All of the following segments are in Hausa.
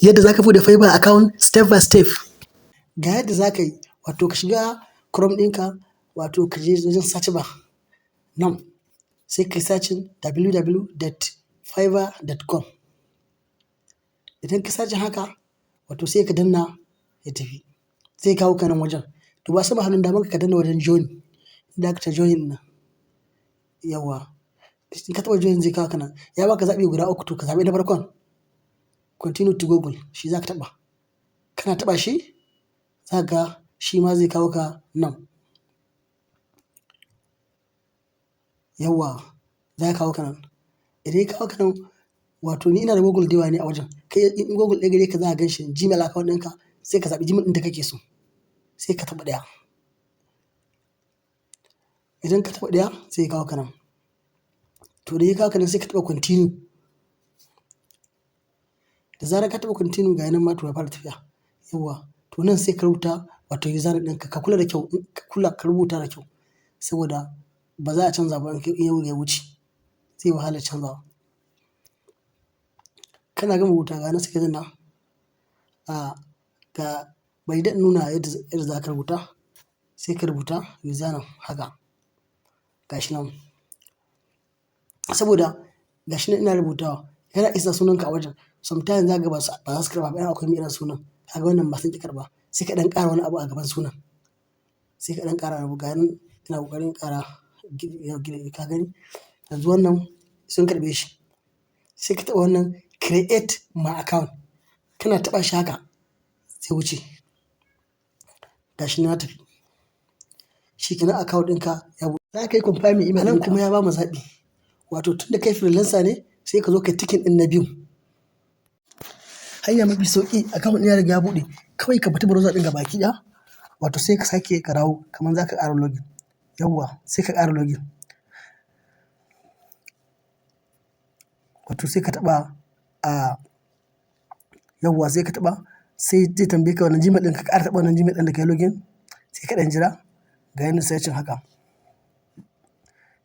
yadda za ka buɗe Fiverr account step by step. Ga yadda za ka yi, wato ka shiga Chrome ɗinka, wato ka je wajen search bar nan, sai ka yi searching www.fiverr.com. Idan ka search haka, wato sai ka danna ya tafi, zai kawo ka nan wajen. To ba sama hannun damanka ka danna wajen join, inda aka ce join ɗin nan. Yawwa, in ka taɓa join zai kawo ka nan. Ya baka zaɓi guda uku, to ka zaɓi na farkon. Continue to Google, shi za ka taɓa. Kana taɓa shi, za ka ga shi ma zai kawo ka nan. Yawwa, za ka kawo ka nan. Idan ya kawo ka nan, wato ni ina da Google da yawa ne a wajen. Kai in Google ɗaya gare ka za ka gan shi Gmail account ɗinka, sai ka zaɓi Gmail ɗin da kake so, sai ka taɓa ɗaya. Idan ka taɓa ɗaya, sai ya kawo ka nan. To da ya kawo ka nan sai ka taɓa continue. Da zarar ka taɓa continue ga nan ma to ya fara tafiya. Yawwa, to nan sai ka rubuta wato username ɗinka, ka kula da kyau, ka kula ka rubuta da kyau, saboda ba za a canza ba in yau ya wuce, zai wahala canzawa. Kana gama rubutawa ga nan sai ka danna ga bai daɗa nuna yadda za ka rubuta, sai ka rubuta username haka. Ga shi nan. Saboda ga shi nan ina rubutawa, kana isa sunanka a wajen. Sometimes za ka ga ba za su karɓa ba in akwai mai irin sunan. Kaga wannan ma sun ƙi karɓa, sai ka ɗan ƙara wani abu a gaban sunan. Sai ka ɗan ƙara abu, ga nan ina ƙoƙarin ƙara ka gani? Yanzu wannan sun karɓe shi. Sai ka taɓa wannan create my account. Kana taɓa shi haka, zai wuce. Ga shi nan ya tafi. Shi kenan account ɗinka ya buɗe. Za ka yi confirming email ɗinka. Nan kuma ya bamu zaɓi. Wato tun da kai freelancer ne, sai ka zo ka yi ticking ɗin na biyu. Hanya mafi sauƙi, account ɗin ya riga ya buɗe. Kawai ka fita browser ɗin gabaki ɗaya, wato sai ka sake ka dawo kamar za ka ƙara login. Yawwa, sai ka ƙara login. Wato sai ka taɓa yawwa sai ka taɓa, sai zai tambaye ka wannan Gmail ɗin, ka ƙara taɓa wannan Gmail ɗin da ka yi login, sai ka ɗan jira. Ga yana searching haka.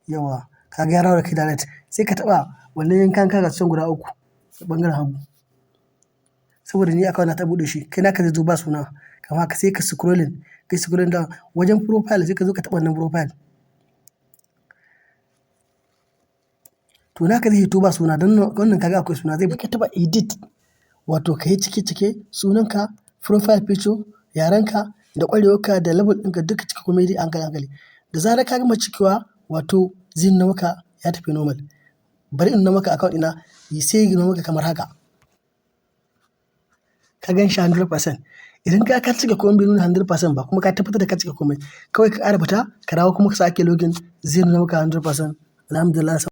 Yawwa, ka ga ya dawo da kai direct. Sai ka taɓa wannan yankan ga su can guda uku a ɓangaren hagu. Saboda ni account na ta buɗe shi, kai naka zai zo ba suna. Kamar haka sai ka scrolling down wajen profile, sai ka zo ka taɓa wannan profile. To naka zai hito ba suna, don wannan kaga akwai suna, zai ka taɓa edit, wato ka yi cike sunanka, profile picture, yarenka da ƙwarewarka da level ɗinka duka cike komai dai a hankali. Da zarar ka gama cikewa, wato zai nuna maka ya tafi normal. Bari in nuna maka account ɗina, sai ya nuna maka kamar haka. Ka gan shi 100%. Idan ka cike komai bai nuna 100% ba, kuma ka tabbatar da ka cike komai, kawai ka ƙara fita, ka dawo kuma ka sake login, zai nuna maka 100%. Alhamdulillah.